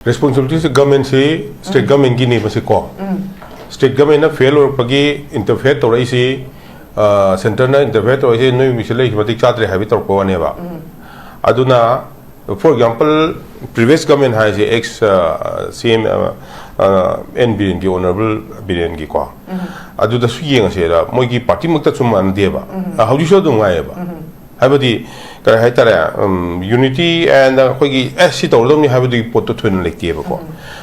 Responsibility government se state government gi ne basi ko state government na fail or pagi interfere to rai si center na interfere to rai no misile himati chatre habi tor ko ne ba aduna for example previous government has ex CM NBN gi honorable BN gi ko adu da su yeng se da moi gi party mukta chuman de ba hauji so du ngai ba habadi ka hai tara unity and khoi si tawdom ni habadi potto thun lekti ba ko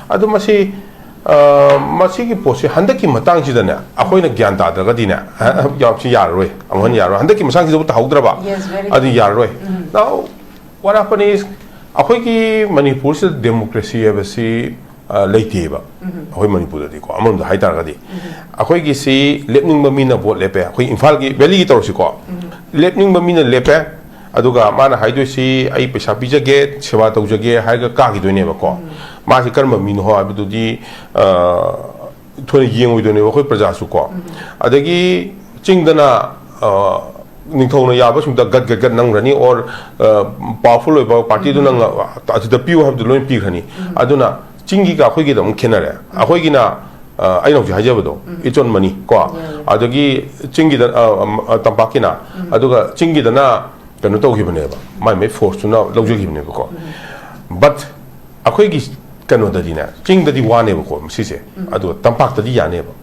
adu masi masi gi posi handaki matang si dana akhoi na gyan ta da ga dina yap si yar roi amon yar handaki masang si ta haudra ba adu yar roi now what happened is akhoi gi manipur se democracy ba si leiti ba akhoi manipur da ko amon da hai tar ga di akhoi gi si lepning ba mina vote lepe akhoi imphal gi valley gi tor si ko lepning ba mina lepe aduga mana haido si ai pesa bijage sewa tawjage haiga ka gi doine ba ko ma si karma min ho abidu di thone yeng wi doine ba khoi praja su ko adagi chingdana ningthona ya ba sumda gat gat nang rani or powerful ba party du nang adu piu have the loin pi khani aduna chingi ka khoi gi dam khenare akhoi gi na ai no ji hajabado ichon mani ko adagi chingi da tampakina aduga chingi da na kano to gibne ba mai me force na lawje gibne ba ko but akhoi gi kano da dina ching da di wane ba ko si se adu tampak da di yane ba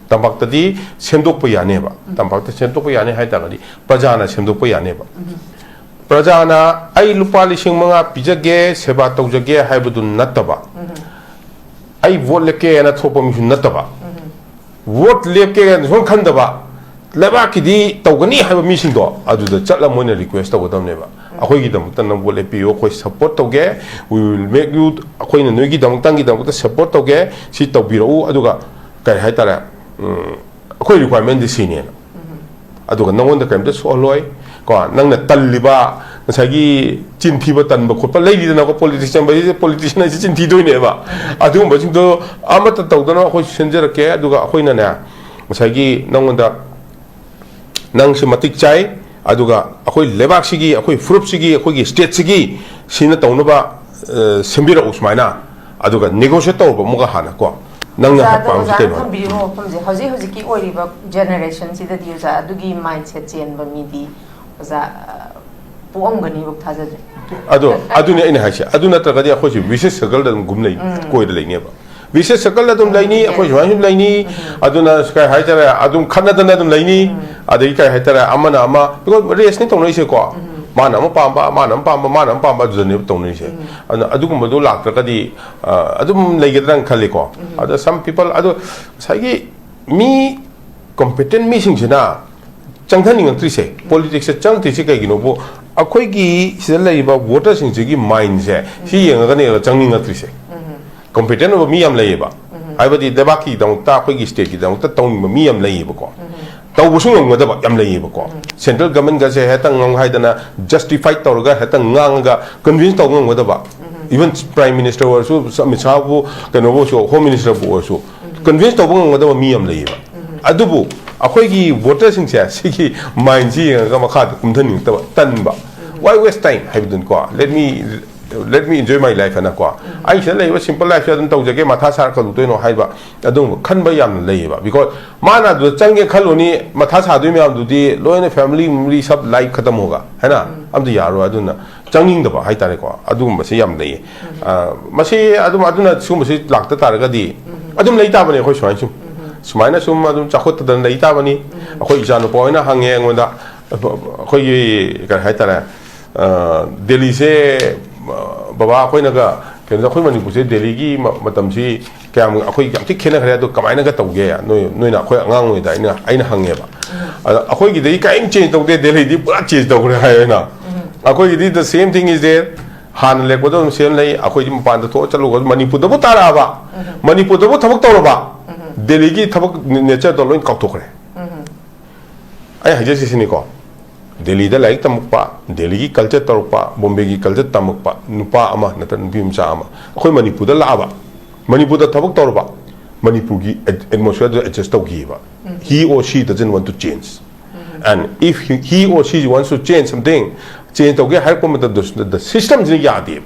tampak da di semdok pa yane ba tampak da semdok pa yane hai ta ga di prajana semdok pa yane ba prajana ai lupa lising mga pijage seba tawjage hai bu nataba ai vote leke na thopa mi nataba vote leke na son khanda ba leba ki di tawgani ha mi sing do adu da chatla moina request to godam ne ba akhoi gi dam tan vote le pio khoi support toge we will make you akhoi na noi gi dam tang gi dam ta support toge si tawbiro adu ga kai hai tara akhoi requirement di sini na adu ga nangon da kam da so loi ko nang na talliba nasagi chinthi ba tan ba khotpa lei dina ko politician ai chinthi doine ba adu ba sing do amata tawdana akhoi senjer ke adu ga akhoi na na nasagi nangon da nang si matik chai aduga akhoi lebak sigi akhoi frup sigi akhoi gi state sigi sina tawna ba sembira usmaina aduga negotiate taw ba muga hana ko nang na pa sa no biro pamje hoji ki ori ba generation sida di usa adugi mindset chen ba mi di usa puam gani buk thaja adu ne ina haisha adu na traga di akhoi si vises circle da gumlei koi da leine ba vises circle da dum laini akhoi jwan laini aduna sky haitara adum khanadana dum laini adai kai haitara amana ama because race ni tonoi se ko mana ma pamba du ne tonoi se adugum do lak tra di adum leigedran khali ko ada some people adu sagi mi competent mi sing sina changthani ngtri se politics se changthi se kai gino bo akhoi gi sida leiba voter sing gi mind se si yeng ga ne changni ngtri se competent of me am labor. I would the Baki don't talk with state, don't tone me am labor. Tawusung with the Yam labor. Central government gas a hatang long hidana justified Torga hatanga convinced Tongon with the back. Even Prime Minister or so, some Misabu, Canovo, Home Minister or so. Convinced of one with the me am labor. Adubu, a quaggy voters in Siki, mind seeing a Gamakat, containing Tanba. Why waste time? Have done qua. Let me enjoy my life and aqua. I shall live a simple life and told the game Matasa to no haiba. I don't can buy yam labor because Mana the Changi Kaloni Matasa do me out to the low in a family really sub like Katamoga. Hana, I'm the Yaro Aduna. Changing the Haitarico, Adum Masiam Day. Masi Aduna Sumasit like the Targadi. Adum later when I was trying to. Smina Sum Adum Chakota than later when a Hoijano Poina hanging with the Hoy Haitara Delise. Baba akhoi naga kena akhoi mani puse Delhi gi matam si kyam akhoi kyam ti khena khare do kamai naga tawge ya noi na akhoi angang noi da aina hange ba akhoi gi dei kaim change tawde Delhi di pura change tawre hai na akhoi gi the same thing is there han le ko do same lai akhoi gi mapan da to chalu manipur da bu tara ba manipur da bu thabak tawra ba Delhi gi thabak nature do loin kak thokre ai haje si ni ko Delhi da like tamukpa, Delhi ki culture tarukpa, Bombay ki culture tamukpa, nupa ama natan bimcha ama. Akhoi Manipur da laba, Manipur da tabuk tarba, Manipur ki atmosphere da adjust tawgi ba. He or she doesn't want to change, and if he or she wants to change something, change tawge har ko matlab the system jine yaad hai.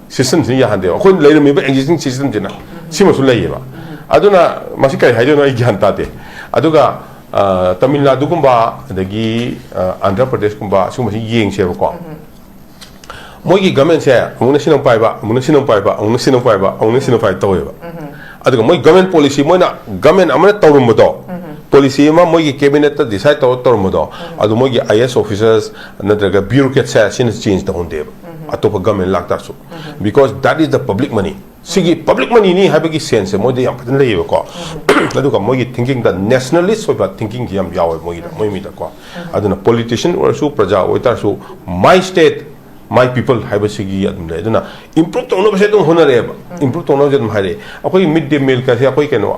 system sin ya hande ko leir mi ba existing system jina sima su lei ba aduna masi kai haido no gyan ta de aduga Tamil Nadu kumba adagi Andhra Pradesh kumba suma si yeng se ko moi gi government se amuna sinong pai ba amuna sinong pai ba amuna sinong pai ba amuna sinong pai to ba aduga moi government policy moi na government amana tawrum do policy ma moi gi cabinet ta decide tawrum do adu moi gi IS officers nadraga bureaucrats se sin change the hunde atopa government lakta su because that is the public money sigi public money ni habagi sense mo de yam padan lei ko aduga mo gi thinking the nationalist so thinking yam yaw mo mi da ko aduna politician or su praja oita su my state my people have sigi adum le aduna improve to no ba se dum honare ba improve to no je dum hare akoi mid day meal ka se akoi keno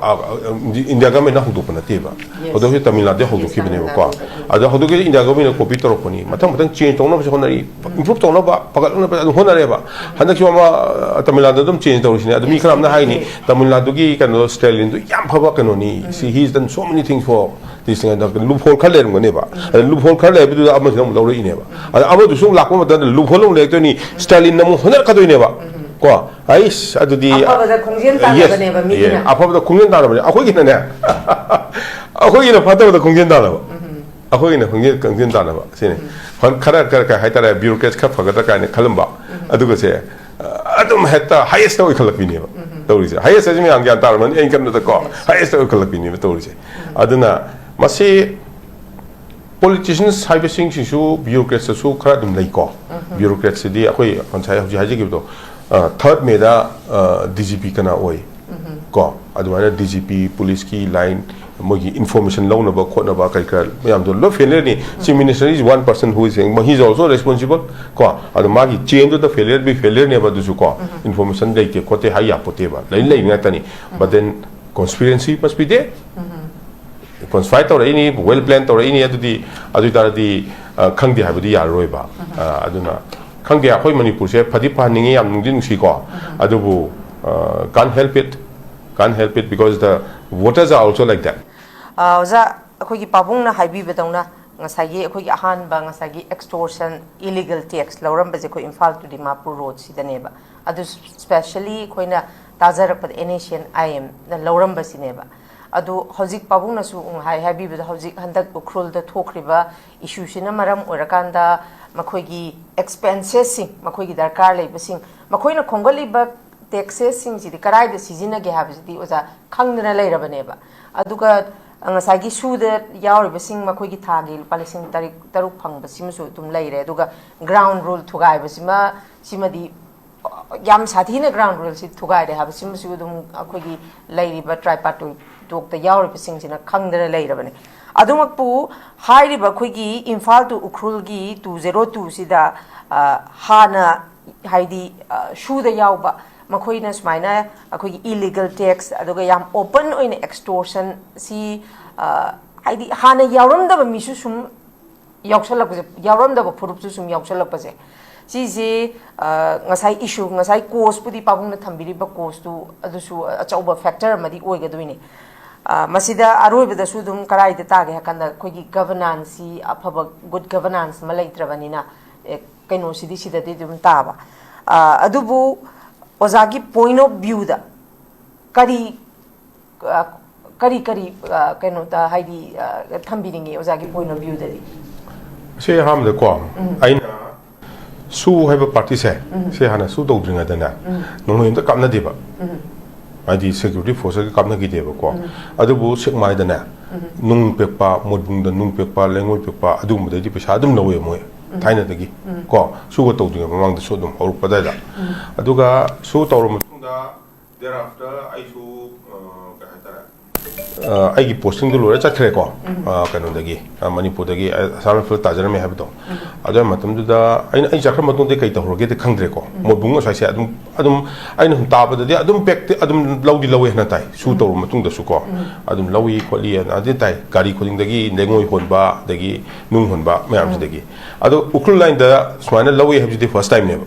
india government na hudu pana te ba odo se Tamil Nadu hudu ki bene ko ado hudu ke india government ko pitoro poni mathang change to no ba se honari improve to no ba pagal no ba honare ba hanak ma Tamil Nadu dum change to sine adum mi kram na hai ni Tamil Nadu ki kano Australian do yam phaba kano ni see he's done so many things for this thing the loophole khale ngone ba loophole khale bi ama se lo ri ne ba ama du sung lakwa ma loophole lo le to ni Stalin namu honar ka do ne ba ko ais adudi afabada khongjen ta ba ne ba mi na afabada khongjen ta ba akoi gi ne akoi gi na phata khongjen ta ba akoi gi na khongjen ta ba sine han khara ka hai ta bureaucrats kha phaga ka ne khalam ba aduga se adum heta highest oi khalak bi ne ba to ri se highest se mi ang gyan ta man en kan da ko highest oi khalak bi ne ba to ri se aduna masi politicians having issue bureaucrats su khara dum lai ko bureaucrats di akoionsai haji haji gi do third me da DGP kana oi ko adumana DGP police ki line mogi information law na ba khona ba kai kra yam do lo failure ni chief minister is one person who is saying he is also responsible ko aduma gi change the failure be failure ne ba du su ko information dai ke kote ha ya pote ba lai lai nga tani but then conspiracy must be there conspire to ini well planned to ini adu ta di khangdi ha bu di ya roi ba aduna khangdi a khoi manipur se phadi pa ningi yam nung din si ko adubu can't help it because the voters are also like that za akhoi gi pabung na haibi betongna ngasai gi akhoi gi ahan ba ngasai gi extortion illegal tax lauram ba je ko Imphal to Dimapur road sidane ba adu specially khoina tajarak pad nation im na lauram ba sineba adu hojik pabung na su hai haibi be hojik handak Ukhrul da thokriba issue sina maram orakanda makhoi gi expenses sing makhoi gi darkar leiba sing makhoi na khongali ba taxes sing ji karai da sizina ge habs di oza khangna leirabane ba aduga ngasai gi su da yauriba sing makhoi gi thagi palising taruk phang ba simasu tum leire aduga ground rule thugai ba sima di yam sathina ground rule si thugai de habs simasu dum akhoi gi leiriba tripartite tok da yauriba sing jina khangna leirabane adumakpu hairiba khoi gi Imphal to Ukhrul gi 202 sida hana haidi shu da yauba makhoina smaina akhoi illegal tax aduga yam open oina extortion si haidi hana yauram da mi su sum yauksalak je yauram da phurup su sum yauksalak pa je si je ngasai issue ngasai cost pudi pabung na thambiri ba cost tu adusu achauba factor madi oiga duine masida aroibada su dum karai da ta ge hakanda khoi governance si afaba good governance ma leitrabanina kaino sidi sida de dum ta ba adubu ozagi point of view da kari kaino ta haidi thambiringi ozagi point of view da di se ham da ko aina su have a party se hana su do dringa da na no no da kamna de ba adi security force ka kamna gi de ba ko adubu sik mai da na nung pepa modung da nung pepa lengoi pepa adu mu da di pesa adum lawe mo thaina da gi ko su go to dringa mamang da so dum hor pa da aduga su tawro mutung da thereafter I su ka hatara ai gi posting du lora chathre ko kanu da gi manipur da gi asam fil tajara me habdo adu matum du da ai jakhra matung de kai ta horge de khangdre ko modung sa se adum ai nu ta ba de adum pek adum laudi lawe na tai su tawro mutung da su ko adum lawi ko li na de tai gari kholing da gi lengoi hon ba da gi nung hon ba me am da gi adu Ukhrul line da swana lawi habji de first time ne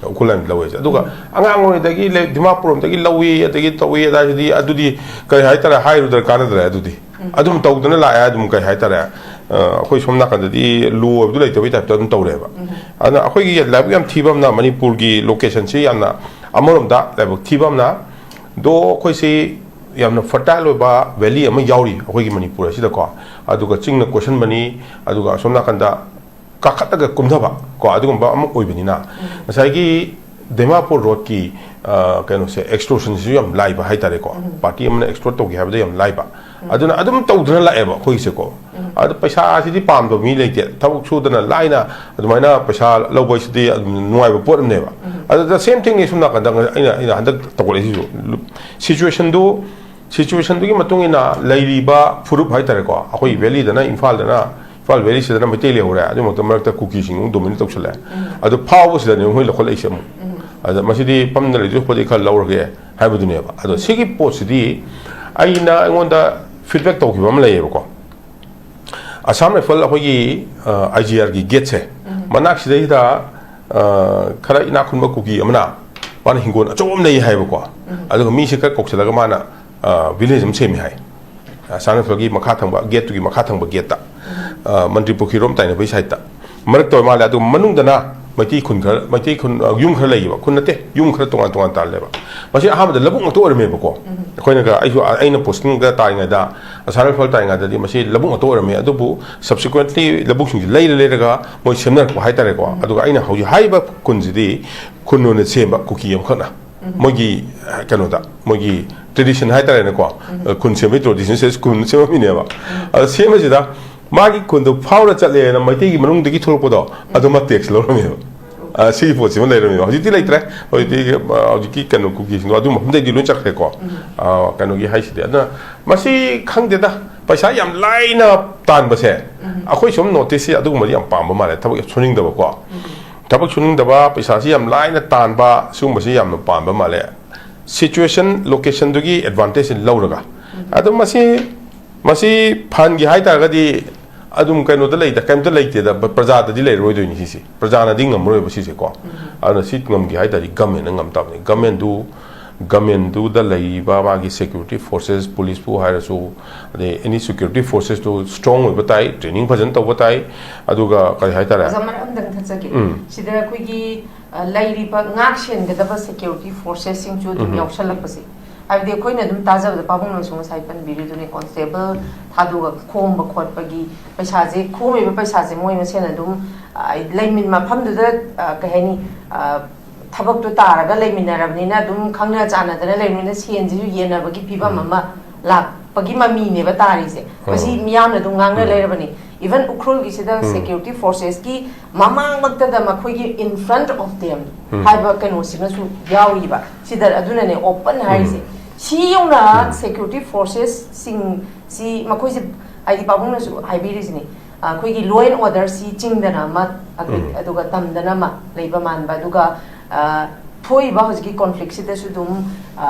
Ukhrul line lawi aduga angang oi da gi le Dimapur da gi lawi da gi tawi da di adudi kai hai tara hai ru da kana da adudi adum tawdana la ya adum kai hai tara ꯑꯩꯈꯣꯏ ꯁꯣꯝ ꯅꯥꯀꯟꯗꯗꯤ ꯂꯣ ꯍꯥꯏꯕꯗꯨ ꯂꯩꯇꯕꯒꯤ ꯇꯥꯏꯞꯇ ꯑꯗꯨꯝ ꯇꯧꯔꯦꯕ ꯑꯗꯨꯅ ꯑꯩꯈꯣꯏꯒꯤ ꯂꯥꯏꯕꯛ ꯌꯥꯝ ꯊꯤꯕ ꯑꯃꯅ ꯃꯅꯤꯄꯨꯔꯒꯤ ꯂꯣꯀꯦꯁꯟꯁꯤ ꯌꯥꯝꯅ ꯑꯃꯔꯣꯝꯗ ꯂꯥꯏꯕꯛ ꯊꯤꯕ ꯑꯃꯅ ꯗꯣ ꯑꯩꯈꯣꯏꯁꯤ ꯌꯥꯝꯅ ꯐꯔꯇꯥꯏꯜ ꯑꯣꯏꯕ ꯚꯦꯂꯤ ꯑꯃ ꯌꯥꯎꯔꯤ ꯑꯩꯈꯣꯏꯒꯤ ꯃꯅꯤꯄꯨꯔ ꯑꯁꯤꯗꯀꯣ ꯑꯗꯨꯒ ꯆꯤꯡꯅ ꯀꯣꯏꯁꯟꯕꯅꯤ ꯑꯗꯨꯒ ꯑꯁꯣꯝ ꯅꯥꯀꯟꯗ ꯀꯥꯈꯠꯂꯒ ꯀꯨꯝꯊꯕ ꯀꯣ ꯑꯗꯨꯒꯨꯝꯕ ꯑꯃ ꯑꯣꯏꯕꯅꯤꯅ ꯉꯁꯥꯏꯒꯤ ꯗꯤꯃꯥꯄꯨꯔ ꯔꯣꯗꯀꯤ ꯀꯩꯅꯣꯁꯦ ꯑꯦꯛꯁꯇꯣꯔꯁꯟꯁꯤꯁꯨ ꯌꯥꯝ ꯂꯥꯏꯕ ꯍꯥꯏꯇꯥꯔꯦꯀꯣ ꯄꯥꯔꯇꯤ ꯑꯃꯅ ꯑꯦꯛꯁꯇꯣꯔꯠ ꯇꯧꯒꯦ ꯍꯥꯏꯕꯗ ꯌꯥꯝ ꯂꯥꯏꯕ ꯑꯗꯨꯅ ꯑꯗꯨꯝ ꯇꯧꯗꯨꯅ ꯂꯥꯛꯑꯦꯕ ꯑꯩꯈꯣꯏꯒꯤꯁꯦꯀꯣ ꯑꯗꯨ ꯄꯩꯁꯥꯁꯤꯗꯤ ꯄꯥꯝꯗꯕ ꯃꯤ ꯂꯩꯇꯦ ꯊꯕꯛ ꯁꯨꯗꯅ ꯂꯥꯏꯅ ꯑꯗꯨꯃꯥꯏꯅ ꯄꯩꯁా ꯂꯧꯕꯁꯤꯗꯤ ꯑꯗꯨꯝ ꯅꯨꯡꯉꯥꯏꯕ ꯄꯣꯠ ꯑꯃꯅꯦꯕ ꯑꯗꯨꯗ ꯁꯦꯝ ꯊꯤꯡꯅꯤ ꯁꯨꯝ ꯅꯥꯀꯟꯗ ꯑꯩꯅ ꯍꯟꯗꯛ ꯇꯧꯒꯠꯂꯛꯏꯁꯤꯁꯨ ꯁꯤꯆꯨꯋꯦꯁꯟꯗꯨꯒꯤ ꯃꯇꯨꯡ ꯏꯟꯅ ꯂꯩꯔꯤꯕ ꯐꯨꯔꯨꯞ ꯍꯥꯏꯇꯥꯔꯦꯀꯣ ꯑꯩꯈꯣꯏ ꯚꯦꯂꯤꯗꯅ ꯏꯝꯐꯥꯜ ꯚꯦꯂꯤꯁꯤꯗꯅ ꯃꯩꯇꯩ ꯂꯩꯍꯧꯔꯦ ꯑꯗꯨꯃꯛꯇ ꯃꯔꯛꯇ ꯀꯨꯀꯤꯁꯤꯡ ꯗꯣꯃꯤꯅꯦꯠ ꯇꯧꯁꯜꯂꯦ ꯑꯗꯨ ꯐꯥꯎꯕꯁꯤꯗꯅꯦ ꯃꯣꯏ ꯂꯧꯈꯠꯂꯛꯏꯁꯦ ꯑꯃꯨꯛ ꯑꯗ ꯃꯁꯤꯗꯤ ꯄꯝꯅ ꯂꯩꯗꯣꯏ ꯄꯣꯠꯇꯤ ꯈꯔ ꯂꯧꯔꯒꯦ ꯍꯥꯏꯕꯗꯨꯅꯦꯕ ꯑꯗꯣ ꯁꯤꯒꯤ ꯄꯣꯠꯁꯤꯗꯤ ꯑꯩꯉꯣꯟꯗ ꯐꯤꯗꯕꯦꯛ ꯇꯧꯈꯤꯕ ꯑꯃ ꯂꯩꯌꯦꯕꯀꯣ ꯑꯁꯥꯝ ꯔꯥꯏꯐꯜ ꯑꯩꯈꯣꯏꯒꯤ IGRꯒꯤ ꯒꯦꯠꯁꯦ ꯃꯅꯥꯛꯁꯤꯗꯩꯗ ꯈꯔ ꯏꯅꯥꯛ ꯈꯨꯟꯕ ꯀꯨꯀꯤ ꯑꯃꯅ ꯃꯥꯅ ꯍꯤꯡꯒꯣꯜ ꯑꯆꯧꯕ ꯑꯃ ꯂꯩ ꯍꯥꯏꯕꯀꯣ ꯑꯗꯨꯒ ꯃꯤꯁꯦ ꯈꯔ ꯀꯧꯁꯜꯂꯒ ꯃꯥꯅ ꯚꯤꯂꯦꯖ ꯑꯃ ꯁꯦꯝꯃꯤ ꯍꯥꯏ ꯑꯁꯥꯝ ꯔꯥꯏꯐꯜꯒꯤ ꯃꯈꯥ ꯊꯪꯕ ꯒꯦꯠꯇꯨꯒꯤ ꯃꯈꯥ ꯊꯪꯕ ꯒꯦꯠꯇ ꯃꯟꯇ꯭ꯔꯤ ꯄꯨꯈ꯭ꯔꯤꯔꯣꯝ ꯇꯥꯏꯅꯕꯒꯤ ꯁꯥꯏꯠꯇ ꯃꯔꯛꯇ ꯃꯥꯜꯂꯦ ꯑꯗꯨꯒ ꯃꯅꯨꯡꯗꯅ ꯃꯩꯇꯩ ꯈꯨꯟ ꯌꯨꯝ ꯈꯔ ꯂꯩꯌꯦꯕ ꯈꯨꯟ ꯅꯠꯇꯦ ꯌꯨꯝ ꯈꯔ ꯇꯣꯉꯥꯟ ꯇꯥꯜꯂꯦꯕ ꯃꯁꯤ ꯑꯍꯥꯟꯕꯗ ꯂꯧꯕꯨꯛ ꯉꯥꯛꯇ ꯑꯣꯏꯔꯝꯃꯦꯕꯀꯣ ꯑꯩꯅ ꯄꯣꯁꯇꯤꯡꯗ ꯇꯥꯔꯤꯉꯩꯗ ꯑꯁꯥꯝ ꯔꯥꯏꯐꯜ ꯇꯥꯔꯤꯉꯩꯗꯗꯤ ꯃꯁꯤ ꯂꯧꯕꯨꯛ ꯉꯥꯛꯇ ꯑꯣꯏꯔꯝꯃꯦ ꯑꯗꯨꯕꯨ ꯁꯕꯁꯤꯀ꯭ꯋꯦꯟꯠꯂꯤ ꯂꯧꯕꯨꯛꯁꯤꯡꯁꯤ ꯂꯩꯔꯒ ꯃꯣꯏ ꯁꯦꯝꯅꯔꯛꯄ ꯍꯥꯏꯇꯥꯔꯦꯀꯣ ꯑꯗꯨꯒ ꯑꯩꯅ ꯍꯧꯖꯤꯛ ꯍꯥꯏꯔꯤꯕ ꯈꯨꯟꯁꯤꯗꯤ ꯈꯨꯟ ꯑꯣꯏꯅ ꯁꯦꯝꯕ ꯀꯨꯀꯤ ꯑꯃꯈꯛꯅ ꯃꯣꯏꯒꯤ ꯀꯩꯅꯣꯗ ꯃꯣꯏꯒꯤ ꯇ꯭ꯔꯦꯗꯤꯁꯟ ꯍꯥꯏꯇꯥꯔꯦꯅꯦꯀꯣ ꯈꯨꯟ ꯁꯦꯝꯕꯒꯤ ꯇ꯭ꯔꯦꯗꯤꯁꯟꯁꯦ ꯈꯨꯟ ꯁꯦꯝꯃꯝꯃꯤꯅꯦꯕ ꯑꯗꯣ ꯁꯦꯝꯕꯁꯤꯗ ꯃꯥꯒꯤ ꯈꯨꯟꯗꯣ ꯐꯥꯎꯔ ꯆꯠꯂꯦꯅ ꯃꯩꯇꯩꯒꯤ ꯃꯅꯨꯡꯗꯒꯤ ꯊꯣꯛꯂꯛꯄꯗꯣ ꯑꯗꯨꯃ ꯇꯦꯛꯁ ꯂꯧꯔꯝꯃꯦꯕ ꯁꯤꯒꯤ ꯄꯣꯠꯁꯤꯃ ꯂꯩꯔꯝꯃꯦꯕ ꯍꯧꯖꯤꯛꯇꯤ ꯂꯩꯇ꯭ꯔꯦ ꯍꯧꯖꯤꯛꯀꯤ ꯀꯩꯅꯣ ꯀꯨꯀꯤꯁꯤꯡꯗꯣ ꯑꯗꯨ ꯃꯐꯝꯗꯩꯗꯤ ꯂꯣꯏ ꯆꯠꯈ꯭ꯔꯦꯀꯣ ꯀꯩꯅꯣꯒꯤ ꯍꯥꯏꯁꯤꯗꯤ ꯑꯗꯨꯅ ꯃꯁꯤ ꯈꯪꯗꯦꯗ ꯄꯩꯁꯥ ꯌꯥꯝ ꯂꯥꯏꯅ ꯇꯥꯟꯕꯁꯦ ꯑꯩꯈꯣꯏ ꯁꯨꯝ ꯅꯣꯇꯤꯁꯁꯤ ꯑꯗꯨꯒꯨꯝꯕꯗꯤ ꯌꯥꯝ ꯄꯥꯝꯕ ꯃꯥꯜꯂꯦ ꯊꯕꯛ ꯌꯥꯝ ꯁꯨꯅꯤꯡꯗꯕꯀꯣ ꯊꯕꯛ ꯁꯨꯅꯤꯡꯗꯕ ꯄꯩꯁꯥꯁꯤ ꯌꯥꯝ ꯂꯥꯏꯅ ꯇꯥꯟꯕ ꯁꯤꯒꯨꯝꯕꯁꯤ ꯌꯥꯝꯅ ꯄꯥꯝꯕ ꯃꯥꯜꯂꯦ ꯁꯤꯆꯨꯋꯦꯁꯟ ꯂꯣꯀꯦꯁꯟꯗꯨꯒꯤ ꯑꯦꯗꯚꯥꯟꯇꯦꯖ ꯂꯧꯔꯒ ꯑꯗꯨ ꯃꯁꯤ ꯐꯍꯟꯒꯦ ꯍꯥꯏꯇꯥꯔꯒꯗꯤ ꯑꯗꯨꯝ ꯀꯩꯅꯣꯗ ꯀꯩꯝꯇ ꯂꯩꯇꯦꯗ ꯄ꯭ꯔꯖꯥꯗꯗꯤ ꯂꯩꯔꯣꯏꯗꯣꯏꯅꯤ ꯁꯤꯁꯦ ꯄ꯭ꯔꯖꯥꯅꯗꯤ ꯉꯝꯃꯔꯣꯏꯕ ꯁꯤꯁꯦꯀꯣ ꯑꯗꯨꯅ ꯁꯤ ꯉꯝꯒꯦ ꯍꯥꯏꯇꯥꯔꯗꯤ ꯒꯃꯦꯟꯅ ꯉꯝ ꯇꯥꯕꯅꯤ ꯒꯃꯦꯟꯗꯨꯗ ꯂꯩꯔꯤꯕ ꯃꯥꯒꯤ ꯁꯦꯀ꯭ꯌꯨꯔꯤꯇꯤ ꯐꯣꯔꯁꯦꯁ ꯄꯨꯂꯤꯁꯄꯨ ꯍꯥꯏꯔꯁꯨ ꯑꯗꯩ ꯑꯦꯅꯤ ꯁꯦꯀ꯭ꯌꯨꯔꯤꯇꯤ ꯐꯣꯔꯁꯦꯁꯇꯨ ꯁ꯭ꯇ꯭ꯔꯣꯡ ꯑꯣꯏꯕ ꯇꯥꯏ ꯇ꯭ꯔꯦꯅꯤꯡ ꯐꯖꯅ ꯇꯧꯕ ꯇꯥꯏ ꯑꯗꯨꯒ ꯀꯔꯤ ꯍꯥꯏꯇꯥꯔꯦ ꯑꯃꯇꯪ ꯊꯠꯆꯒꯦ ꯁꯤꯗ ꯑꯩꯈꯣꯏꯒꯤ ꯂꯩꯔꯤꯕ ꯉꯥꯛ ꯁꯦꯟꯒꯗꯕ ꯁꯦꯀ꯭ꯌꯨꯔꯤꯇꯤ ꯐꯣꯔꯁꯦꯁꯁꯤꯡꯁꯨ ꯑꯗꯨꯝ ꯌꯥꯎꯁꯜꯂꯛꯄꯁꯦ ꯍꯥꯏꯕꯗꯤ ꯑꯩꯈꯣꯏꯅ ꯑꯗꯨꯝ ꯇꯥꯖꯕꯗ ꯄꯥꯕꯨꯡꯅꯁꯨ ꯉꯁꯥꯏ ꯄꯟꯕꯤꯔꯤꯗꯨꯅꯤ ꯀꯣꯟꯁꯇꯦꯕꯜ ꯊꯥꯗꯣꯛꯑꯒ ꯈꯣꯝꯕ ꯈꯣꯠꯄꯒꯤ ꯄꯩꯁꯥꯁꯦ ꯈꯣꯝꯃꯤꯕ ꯄꯩꯁꯥꯁꯦ ꯃꯣꯏ ꯃꯁꯦꯟ ꯑꯗꯨꯝ ꯃꯐꯝꯗꯨꯗ ꯀꯩ ꯍꯥꯏꯅꯤ ꯊꯕꯛꯇꯣ ꯇꯥꯔꯒ ꯂꯩꯃꯤꯟꯅꯔꯕꯅꯤꯅ ꯑꯗꯨꯝ ꯈꯪꯅ ꯆꯥꯟꯅꯗꯅ ꯂꯩꯕꯅꯤꯅ ꯁꯦꯟꯁꯤꯁꯨ ꯌꯦꯟꯅꯕꯒꯤ ꯐꯤꯕꯝ ꯑꯃ ꯂꯥꯛꯄꯒꯤ ꯃꯃꯤꯅꯦꯕ ꯇꯥꯔꯤꯁꯦ ꯃꯁꯤ ꯃꯤꯌꯥꯝꯅ ꯑꯗꯨꯝ ꯉꯥꯡꯅ ꯂꯩꯔꯕꯅꯤ ꯏꯚꯟ ꯎꯈ꯭ꯔꯨꯜꯒꯤꯁꯤꯗ ꯁꯦꯀ꯭ꯌꯨꯔꯤꯇꯤ ꯐꯣꯔꯁꯦꯁꯀꯤ ꯃꯃꯥꯡꯃꯛꯇꯗ ꯃꯈꯣꯏꯒꯤ ꯏꯟ ꯐ꯭ꯔꯟꯠ ꯑꯣꯐ ꯗꯦꯝ ꯍꯥꯏꯕ ꯀꯩꯅꯣꯁꯤꯅꯁꯨ ꯌꯥꯎꯔꯤꯕ ꯁꯤꯗ ꯑꯗꯨꯅꯅꯦ ꯑꯣꯄꯟ ꯍꯥꯏꯔꯤꯁे ꯁꯤ ꯌꯧꯅ ꯁꯦꯀ꯭ꯌꯨꯔꯤꯇꯤ ꯐꯣꯔꯁꯦꯁꯁꯤꯡꯁꯤ ꯃꯈꯣꯏꯁꯦ ꯍꯥꯏꯗꯤ ꯄꯥꯕꯨꯡꯅꯁꯨ ꯍꯥꯏꯕꯤꯔꯤꯁꯤꯅꯤ ꯑꯩꯈꯣꯏꯒꯤ ꯂꯣ ꯑꯦꯟ ꯑꯣꯔꯗꯔꯁꯤ ꯆꯤꯡꯗꯅ ꯑꯃ ꯑꯗꯨꯒ ꯇꯝꯗꯅ ꯑꯃ ꯂꯩꯕ ꯃꯥꯟꯕ ꯑꯗꯨꯒ ꯊꯣꯛꯏꯕ ꯍꯧꯖꯤꯛꯀꯤ ꯀꯣꯟꯐ꯭ꯂꯤꯛꯁꯤꯗꯁꯨ ꯑꯗꯨꯝ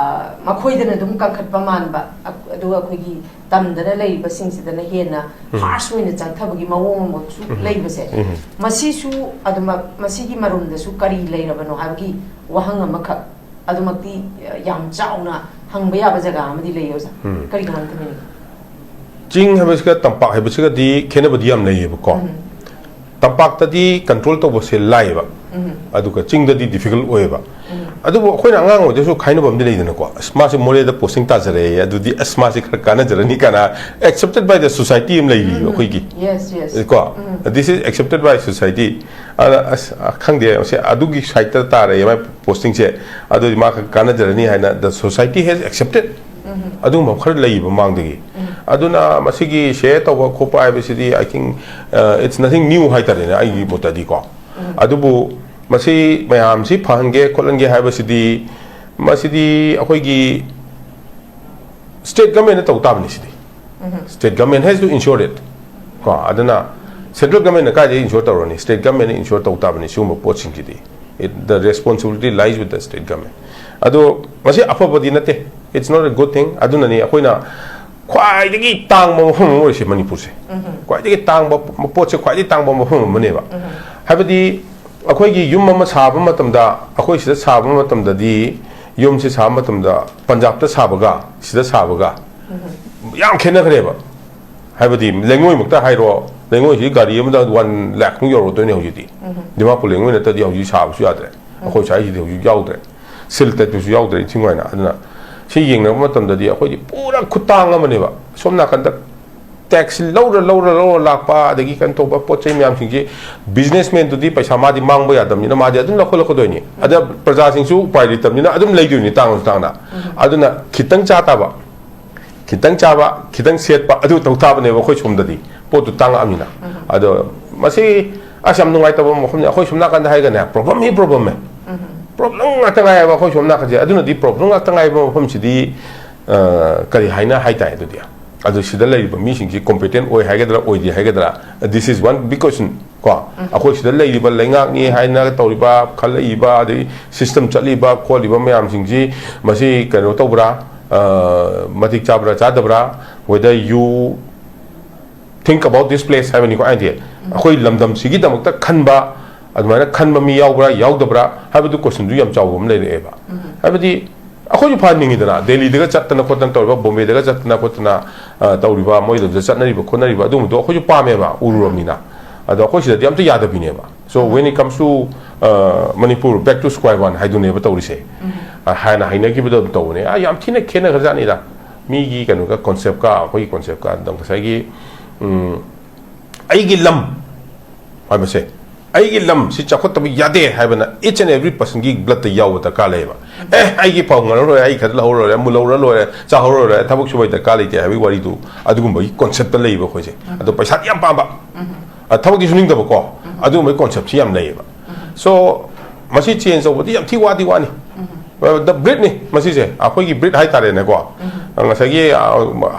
ꯃꯈꯣꯏꯗꯅ ꯑꯗꯨꯝ ꯀꯟꯈꯠꯄ ꯃꯥꯟꯕ ꯑꯗꯨꯒ ꯑꯩꯈꯣꯏꯒꯤ ꯇꯝꯗꯅ ꯂꯩꯔꯤꯕꯁꯤꯡꯁꯤꯗꯅ ꯍꯦꯟꯅ ꯍꯥꯔꯁ ꯑꯣꯏꯅ ꯆꯪꯊꯕꯒꯤ ꯃꯑꯣꯡ ꯑꯃꯁꯨ ꯂꯩꯕꯁꯦ ꯃꯁꯤꯁꯨ ꯃꯁꯤꯒꯤ ꯃꯔꯨꯝꯗꯁꯨ ꯀꯔꯤ ꯂꯩꯔꯕꯅꯣ ꯍꯥꯏꯕꯒꯤ ꯋꯥꯍꯪ ꯑꯃꯈꯛ ꯑꯗꯨꯃꯛꯇꯤ ꯌꯥꯝ ꯆꯥꯎꯅ ꯍꯪꯕ ꯌꯥꯕ ꯖꯒꯥ ꯑꯃꯗꯤ ꯂꯩ ꯑꯣꯖꯥ ꯀꯔꯤ ꯀꯥꯟꯅ ꯊꯝꯃꯤꯅꯤ ꯆꯤꯡ ꯍꯥꯏꯕꯁꯤꯒ ꯇꯝꯄꯥꯛ ꯍꯥꯏꯕꯁꯤꯒꯗꯤ ꯈꯦꯠꯅꯕꯗꯤ ꯌꯥꯝ ꯂꯩꯌꯦꯕꯀꯣ ꯇꯝꯄꯥꯛꯇꯗꯤ ꯀꯟꯇ꯭ꯔꯣꯜ ꯇꯧꯕꯁꯦ ꯂꯥꯏꯌꯦꯕ ꯑꯗꯨꯒ ꯆꯤꯡꯗꯗꯤ ꯗꯤꯐꯤꯀꯜꯠ ꯑꯣꯏꯌꯦꯕ ꯑꯗꯨꯕꯨ ꯑꯩꯈꯣꯏꯅ ꯑꯉꯥꯡ ꯑꯣꯏꯗꯁꯨ ꯈꯥꯏꯅꯕ ꯑꯃꯗꯤ ꯂꯩꯗꯅꯀꯣ ꯑꯁ ꯃꯥꯁꯦ ꯃꯣꯔꯦꯗ ꯄꯣꯁꯇꯤꯡ ꯇꯥꯖꯔꯛꯑꯦ ꯑꯗꯨꯗꯤ ꯑꯁ ꯃꯥꯁꯦ ꯈꯔ ꯀꯥꯟꯅꯖꯔꯅꯤ ꯀꯥꯏꯅ ꯑꯦꯛꯁꯦꯞꯇꯦꯠ ꯕꯥꯏ ꯗ ꯁꯣꯁꯥꯏꯇꯤ ꯑꯃ ꯂꯩꯔꯤꯕ ꯑꯩꯈꯣꯏꯒꯤ ꯀꯣ ꯗꯤꯁ ꯏज ꯑꯦꯛꯁꯦꯞꯇꯦꯠ ꯕꯥꯏ ꯁꯣꯁꯥꯏꯇꯤ ꯑꯗ ꯑꯁ ꯈꯪꯗꯦ ꯑꯗꯨꯒꯤ ꯁꯥꯏꯠꯇ ꯇꯥꯔꯦ ꯃꯥꯏ ꯄꯣꯁꯇꯤꯡꯁꯦ ꯑꯗꯨꯗꯤ ꯃꯥ ꯈꯔ ꯀꯥꯟꯅꯖꯔꯅꯤ ꯍꯥꯏꯅ ꯗ ꯁꯣꯁꯥꯏꯇꯤ ꯍꯦꯖ ꯑꯦꯛꯁꯦꯞꯇꯦꯠ ꯑꯗꯨꯒꯨꯝꯕ ꯈꯔ ꯂꯩꯌꯦꯕ ꯃꯥꯡꯗꯒꯤ ꯑꯗꯨꯅ ꯃꯁꯤꯒꯤ ꯁꯦꯌꯔ ꯇꯧꯕ ꯈꯣꯠꯄ ꯍꯥꯏꯕꯁꯤꯗꯤ I think it's nothing new ꯍꯥꯏꯇꯥꯔꯦꯅꯦ ꯑꯩꯒꯤ ꯃꯣꯠꯇꯗꯤꯀꯣ ꯑꯗꯨꯕꯨ ꯃꯁꯤ ꯃꯌꯥꯝꯁꯤ ꯐꯍꯟꯒꯦ ꯈꯣꯠꯍꯟꯒꯦ ꯍꯥꯏꯕꯁꯤꯗꯤ ꯃꯁꯤꯗꯤ ꯑꯩꯈꯣꯏꯒꯤ ꯁ꯭ꯇꯦꯠ ꯒꯚꯔꯟꯃꯦꯟꯠꯅ ꯇꯧ ꯇꯥꯕꯅꯤ ꯁꯤꯗꯤ ꯁ꯭ꯇꯦꯠ ꯒꯚꯔꯟꯃꯦꯟꯠ ꯍꯦꯖ ꯇꯨ ꯏꯟꯁꯨꯔ ꯏꯠ ꯀꯣ ꯑꯗꯨꯅ ꯁꯦꯟꯇ꯭ꯔꯦꯜ ꯒꯚꯔꯟꯃꯦꯟꯠꯅ ꯀꯥꯏꯗꯒꯤ ꯏꯟꯁꯨꯔ ꯇꯧꯔꯅꯤ ꯁ꯭ꯇꯦꯠ ꯒꯚꯔꯟꯃꯦꯟꯠꯅ ꯏꯟꯁꯨꯔ ꯇꯧ ꯇꯥꯕꯅꯤ ꯁꯤꯒꯨꯝꯕ ꯄꯣꯠꯁꯤꯡꯁꯤꯗꯤ the responsibility lies with the state government ꯑꯗꯣ ꯃꯁꯤ ꯑꯐꯕꯗꯤ ꯅꯠꯇꯦ it's not a good thing ꯑꯗꯨꯅꯅꯤ ꯑꯩꯈꯣꯏꯅ ꯈ꯭ꯋꯥꯏꯗꯒꯤ ꯇꯥꯡꯕ ꯃꯐꯝ ꯑꯃ ꯑꯣꯏꯔꯤꯁꯦ ꯃꯅꯤꯄꯨꯔꯁꯦ ꯈ꯭ꯋꯥꯏꯗꯒꯤ ꯇꯥꯡꯕ ꯄꯣꯠꯁꯦ ꯈ꯭ꯋꯥꯏꯗꯒꯤ ꯇꯥꯡꯕ ꯃꯐꯝ ꯑꯃꯅꯦꯕ ꯍꯥꯏꯕꯗꯤ ꯑꯩꯈꯣꯏꯒꯤ ꯌꯨꯝ ꯑꯃ ꯁꯥꯕ ꯃꯇꯝꯗ ꯑꯩꯈꯣꯏ ꯁꯤꯗ ꯁꯥꯕ ꯃꯇꯝꯗꯗꯤ ꯌꯨꯝꯁꯦ ꯁꯥꯕ ꯃꯇꯝꯗ ꯄꯟꯖꯥꯕꯇ ꯁꯥꯕꯒ ꯁꯤꯗ ꯁꯥꯕꯒ ꯌꯥꯝ ꯈꯦꯠꯅꯈ꯭ꯔꯦꯕ 하이버디 랭고이 먹다 하이로 랭고이 가리에마다 1 lakh 콩 유로 돈이 오지디 디마포 랭고이 나타디 오지 사부수 야드레 아코이 사이디 오지 야우드레 실때도 야우드레 칭과이나 아드나 시 잉나 마탐다디 아코이 뿌라 쿠땅 아마네바 솜나칸다 tax lower lakpa adagi kan to ba pochai myam singji businessman to di paisa ma di mangba ya dam ni ma di adun la khol khodoi ni ada praja sing su pai ri tam ni adum lei du ni tang na aduna khitang cha ta ba khitang set pa adu tau ta ba ne ba khoi chom da di po tu tang amina ado masi asam nungai ta ba mo khomni khoi somna kan da hai ga na problem ngata ngai ba khoi somna ka je aduna di problem ngata ngai ba khom si di kari haina hai ta du dia adu sida lei ba mi sing ji competent oi haigedra oi di haigedra this is one big question ko akoi sida lei ba lengak ni haina tori ba khalai ba de system chali ba kholi ba myam sing ji masi kano to bra matik chabra chadabra whether you think about this place have any idea akoi lamdam sigi damakta khanba admana khanba mi yaubra yaudabra habadu question du yam chawum lei re ba habadi अखोई फानिंगीदना दिल्ली दगा चत्तना खोतन तौरबा बॉम्बे दगा चत्तना खोतना तौरिबा मोइदम चत्नरिबा खोनरिबा दुमदो अखोई पामेबा उरुरमनिना अदो अखोई सिदा यामते यादबिनेबा so when it comes to manipur back to square one haiduneba taurise haina haina gibdo tawne yam thina khena garjani da mi gi kanu ka concept ka अखोई concept का दम सागी आइगी लम हाबसे आइगी लम सि चखत तब यादे हाबना each and every person gi blood the yaw ta ka leba आइगी पाउ ngaro ai khad la horo re mulo ra lo re cha horo re thabuk subai ta ka leite habi wari tu adugum bai concept ta leiba khoje ado paisa yam pa ba thabuk gi suning da ba ko adugum bai concept si yam leiba so masi change over yam thi wa ni the breed ni masi se akoi gi breed hai tare ne ko ngasagi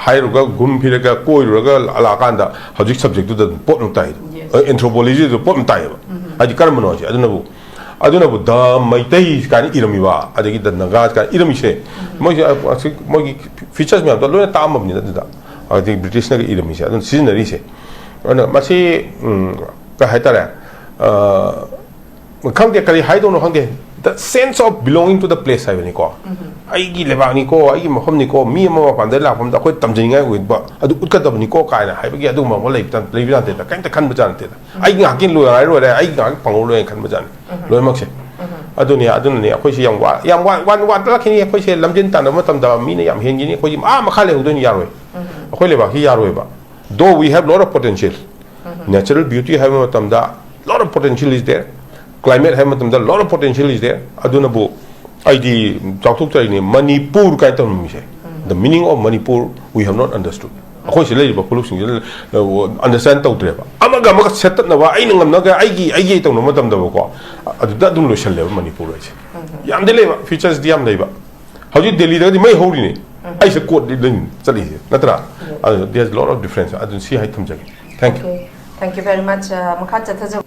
hai ru ga gum phira ga koi ru ga ala kan da hojik subject tu da pot nu tai anthropology tu pot nu tai ba aji karam no je aduna bu da maitai kan irami ba adagi da naga kan irami se moi features me da lo ta am ni da adi british na irami se adun seasonary se ana masi ka hai tare khang de kali hai do no khang de the sense of belonging to the place hai ni ko ai gi leba ni ko ai gi mahom ni ko mi ma pan da la phom da khoi tamjing ngai wi ba adu ut ka da ni ko kai na hai ba gi adu ma mo lei tan lei bi tan da kan ta kan ba jan te ai nga kin lu ai ro da ai nga pang lo kan ba jan lo mak se adu ni khoi si yang wa ta khini khoi se lamjin tan ma tam da mi ne yam hen gi ni khoi ji ma kha le hu do ni ya roi khoi le ba hi ya roi ba though we have lot of potential natural beauty have ma tam da lot of potential is there climate have matam da lot of potential is there aduna bu id talk to ni manipur kai tam mi se the meaning of manipur we have not understood akhoi se le ba puluk sing understand tau tre ba amaga ma set na ba ai ngam na ga ai gi tau no matam da ko adu da dum lo shal le manipur ai yam de le ba features diam le ba hoji delhi da di mai hori ni ai se code di din chali natra there's a lot of difference adun si hai tham jagi thank you very much makha chatha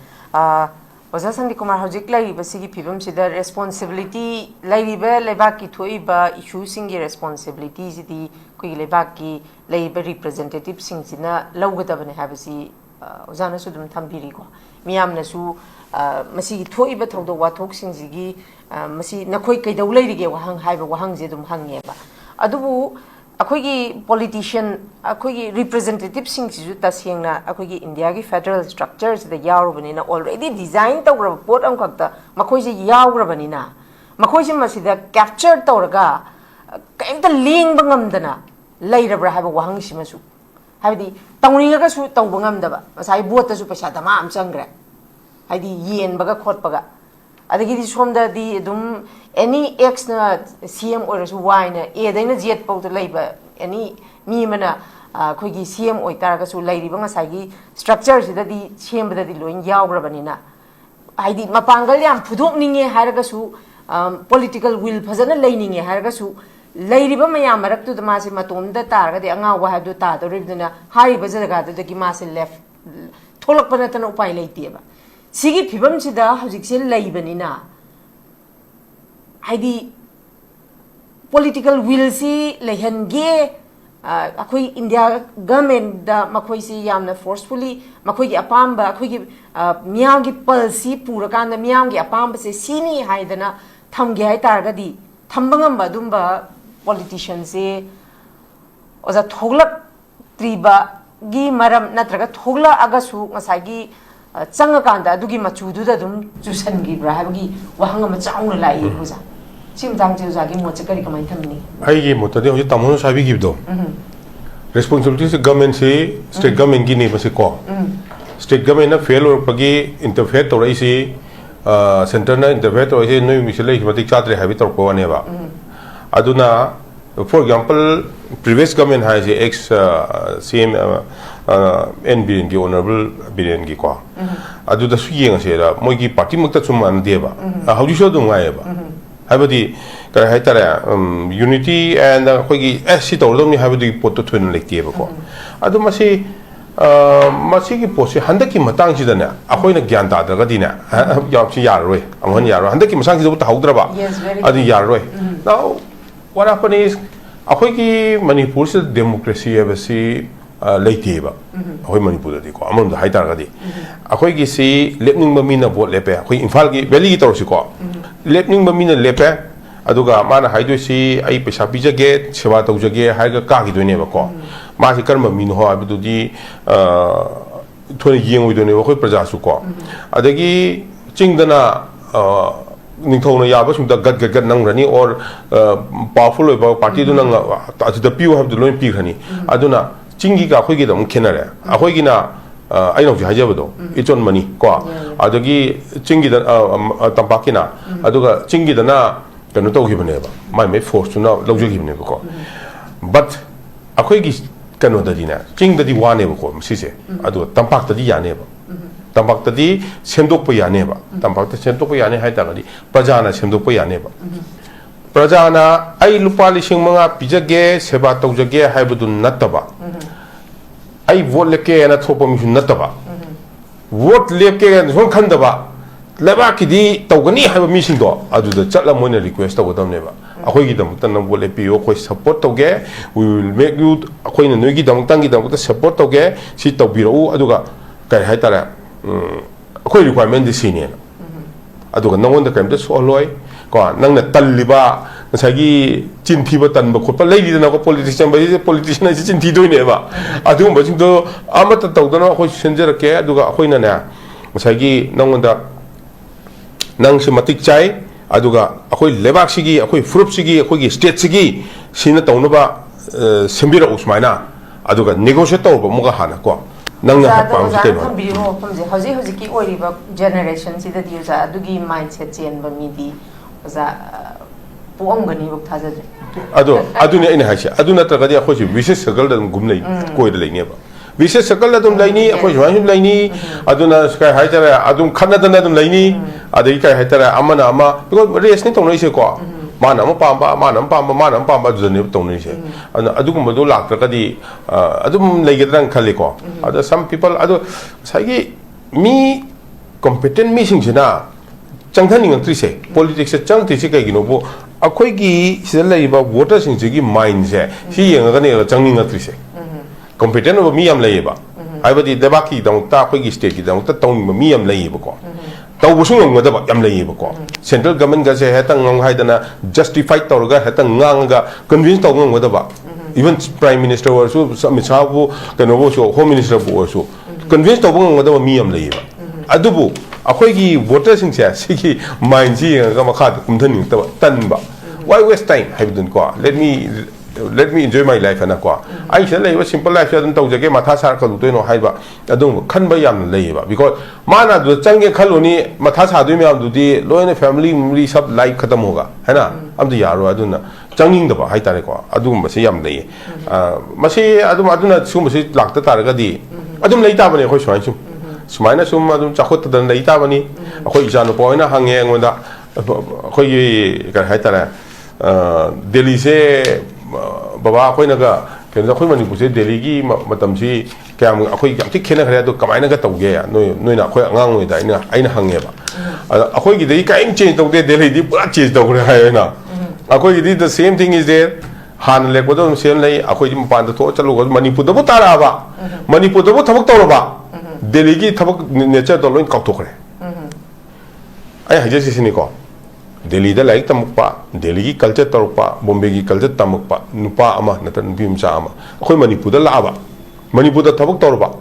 Oza Santi Kumar hojik lairiba sigi phibam sida responsibility lairiba lebak ki thoiba issue singi responsibility sidi koi lebak ki lairiba representative sing sina lawgadabane habasi oza na su dum thambiri ko miyam na su masi thoiba thodo wathok sing sigi masi nakhoi kaidau lairige wahang haiba wahang je dum hangne ba adubu अखोगी politician अखोगी representative सिंग सिजु तसेंगना अखोगी India की federal structures the यावरबनिना already design तौरब पोट अम खक्ता मखोई से यावरबनिना मखोई से मसिदा capture तौरगा कैमता लिंग बंगमदना लैरब्रा हाबा वहंग सिमसु हाबदी तौनिगा सु तौबंगमदबा मसाई बोट तसु पैसा दमा am चंग्रे हाइदी येन बगा खोटपगा adagi somda di dum any x na cm or y na e daina jet pau to leiba any mi mana khoi gi cm oi tar ga su leiri ba ngasai gi structure sida di chem da di loin yawra banina haidi mapangal yam phudok ninge haraga su political will phajana leininge haraga su leiri ba mayam marak tu ma se matom da tar ga de anga wa ha do ta do ribduna hai ba jaga da gi ma se left tholak bana tan upai leiti ba Sigi phibam sida hojik se laibanina haidi political will si lehange akhoi india government da makhoi si yamna forcefully makhoi gi apamba akhoi gi miyam gi policy pura kan da miyam gi apamba se sini haidana thamge hai targa di thambangam badumba politicians se oza thoglak triba gi maram natraga thogla agasu ngasagi changakanda adugi machududa dum chusangi bra habgi wahanga ma chaungna lai buza simtang juzagi mo chakari kamai thamni ai gi mo tadi hoji tamon sabi gibdo responsibility se government se state government gi ne base ko state government na fail or pagi interfere to raisi center na interfere to raisi noi misile himati chatre habi tor ko ne ba aduna for example previous government has ex CM NBN ki honorable BN ki ko adu da su yeng se da moi ki party mak ta chum an de ba how you show dum ngai ba habadi ka hai tara unity and khoi ki si to dom ni habadi pot to thun le ke ba ko adu masi masi ki posi handak ki matang ji da na akhoi na gyan ta da ga di na ya chi yar roi amon yar ro handak ki masang ji da ta haudra ba adu yar roi now what happened is akhoi ki manipur se democracy ba si leite ba akhoi manipur da ko amon da hai tar ga di akhoi ki si lepning ba mi na vote lepe akhoi imphal ki valley ki tor si ko lepning ba mi na lepe aduga mana hai do si ai pesa bijage sewa tawjage hai ga ka gi do ne ba ko ma si karma min ho abdu di thoni yeng wi do ne ba khoi praja su ko adagi chingdana ningthong na yaba sum da gat nang rani or powerful ba party do nang adu piu have do loin pi khani aduna chingi ga khoi gi dam khenare a khoi gi na ai no ji haja ba do ichon mani ko adagi chingi da tampakina aduga chingi da na kanu to gi bane ba mai force na lojje gi bane ba ko but akhoi gi kanu da dina ching da di wane ba ko si se adu tampak da di ya ne ba tampak da di semdok pa ya ne ba tampak da semdok pa ya ne hai ta ga di prajana semdok pa ya ne ba prajana ai lupa lising mga pijage seba tawjage hai bu nattaba ai vote leke na thopa mi nattaba vote leke na son khandaba leba ki di tawgani hai ba mi sing do adu da chatla moina request taw dam ne ba akhoi gi dam tan nam vote pi yo khoi support tawge we will make you akhoi na noi gi dam tang gi dam ta support tawge si tawbiro aduga kai hai tara akhoi requirement di sine aduga nangon da kaim da so loi ko nang na talliba ngasagi chinthi ba tan ba khotpa leili na ko politician ai chinthi doi ne ba adu ba jing do amata tawdana akhoi senjer ke aduga akhoi na na ngasagi nangon da nang si matik chai aduga akhoi lebak sigi akhoi frup sigi akhoi gi state sigi sina tawna ba sembira usmaina aduga negotiate taw ba muga hana ko nang na pa sa no biro pamje hoji ki oi ba generation si da diu sa adugi mindset chen ba mi di za puam gani buk thaja adu ne ina haisha adu na ta gadi akhoi si vises circle da gum nei koi da leine ba vises circle da dum laini akhoi jwan laini adu na sky haitara adu khana da na dum laini adai kai haitara amana ama because race ni tong nei se ko mana ma pamba du ne tong nei se adu gum do lak ta gadi adum leigedran khali ko adu some people adu sai mi competent mi sing sina changthani ngantri se politics se changthi se kai gi no bo akhoi gi se leiba voter sing gi mind se si yeng ga ne changni ngantri se competent ba mi yam leiba haibadi debaki dang ta akhoi gi state gi dang ta tong mi yam leiba ko taw bu sung ngada ba yam leiba ko central government ga se hetang ngong haidana justify tor ga hetang ngang ga convince taw ngada ba even prime minister or so samisa bu kano bo so home minister bu or so convince taw ngada ba mi yam leiba adubu akhoi gi voter sing se sigi mind ji ga ma kha kumthani ta tan ba why waste time haibdun ko let me enjoy my life ana ko ai se lei simple life adun taw jage matha sar ka du no haiba adun khan ba yam lei ba because mana du change khaloni matha sa du me am du di loine family memory sab life khatam hoga hai na am du yaro adun changing da ba hai tare ko adum ba se yam lei masi adum aduna sum se lakta tar ga di adum lei ta bane khoi swai sum sumaina sum adum chakhot dan lei ta bani khoi janu poina hange ngonda khoi ka hai tare delhi se baba khoi na ga kena khoi mani puse delhi gi matam si kyam akhoi yam ti khena khare do kamaina ga tawge ya noi na khoi angang noi da aina hange ba akhoi gi dei ka ing change tawde delhi di pura change tawre hai na akhoi gi the same thing is there han le ko do sem lei akhoi ji pan da to chalu go manipur da bu tara ba manipur da bu thabak tawra ba delhi gi thabak nature do loin kap to khare ai haje si ni ko Delhi da like tamukpa, Delhi ki culture tarukpa, Bombay ki culture tamukpa, nupa ama, natan bimsa ama. Akhoi Manipur da laba, manipur da thabak torba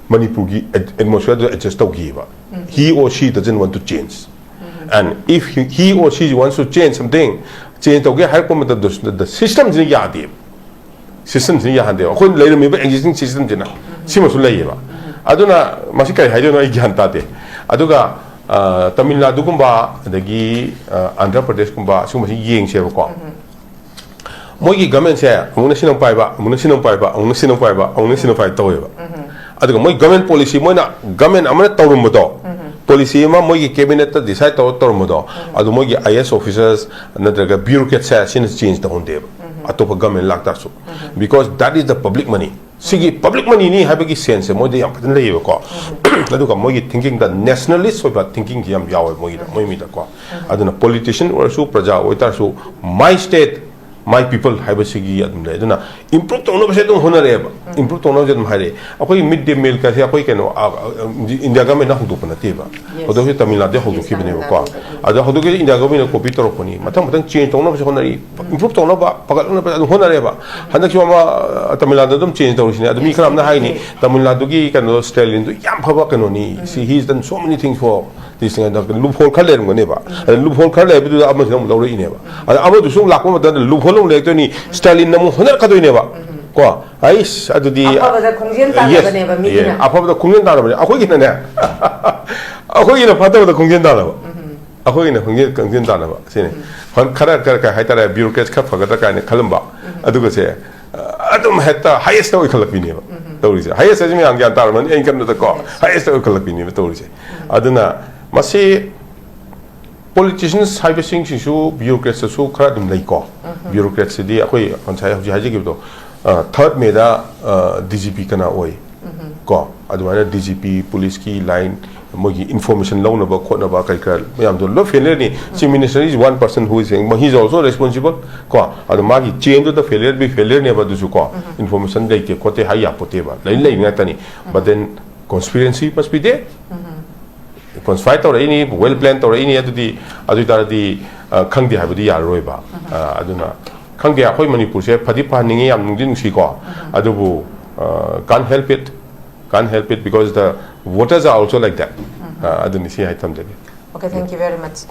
manipur gi atmosphere da adjust tawgiba he or she doesn't want to change and if he or she wants to change something change tawge har ko matab the system jin yadi system jin yahande khoi leirami ba existing system jina sima su leiba aduna masi kai haido no gyan ta de aduga Tamil Nadu kumba adagi Andhra Pradesh kumba sum masi yeng se ko mogi government se amuna sinong pai ba amuna sinong pai ba amuna sinong pai ba amuna sinong pai toy ba aduga moi government policy moina government amana tawrum do policy ma mogi cabinet ta decide tawrum do adu mogi IS officers nadraga bureaucrats se sin change down de atopa government lakta su because that is the public money sigi public money ni habagi sense mo de yam padan lei ko aduga mogi thinking the nationalist so thinking yam yaw moi mi da ko aduna politician or su praja oitar su my state my people have a sigi adum le aduna improve to no base dum honare improve to no jadum hare akoi mid day meal ka se akoi keno india government na hudu pana teba odo he Tamil Nadu hudu ki bene ko ado hudu ke india government ko pitoro poni mathang change to no base honari improve to no ba pagal no ba honare ba hanak ma Tamil Nadu dum change to sini adumi kram na hai ni Tamil Nadu ki kano Stalin do yam phaba kano ni see he's done so many things for this thing da loophole khale ngo ne ba loophole khale bi da amon lo ri ne ba amon du sum lakko ma da loophole le to ni Stalin namu honar ka do ne ba ko ais adu di apa da khongjen ta ba ne ba mi na apa da khongjen ta ba akoi ki ne akoi na phata da khongjen ta ba akoi na khongjen ta ba sine han khara ka hai ta bureaucrats kha phaga da ka ne khalam ba adu ko se adum heta highest oi khalak bi ne ba to ri se highest ajmi ang gyan ta man en kan da ko highest oi khalak bi ne ba to ri se aduna masi politicians having issue bureaucrats so khara dum lai ko bureaucrats di akoi panchayat hoji haji gi to third me da DGP kana oi ko adwana DGP police ki line mogi information law na ba khona ba kai ka yam do lo failure ni chief minister is one person who is saying he is also responsible ko aduma gi change the failure be failure ne ba du ko information dai ke kote ha ya pote ba lai lai nga tani but then conspiracy must be there conspire to any well planned or any adu tar di khangdi ha budi yar roi ba aduna khangdi a khoi manipur se phadi pa ningi yam nungdin si ko adubu can't help it because the voters are also like that aduni si hai tam de okay thank you very much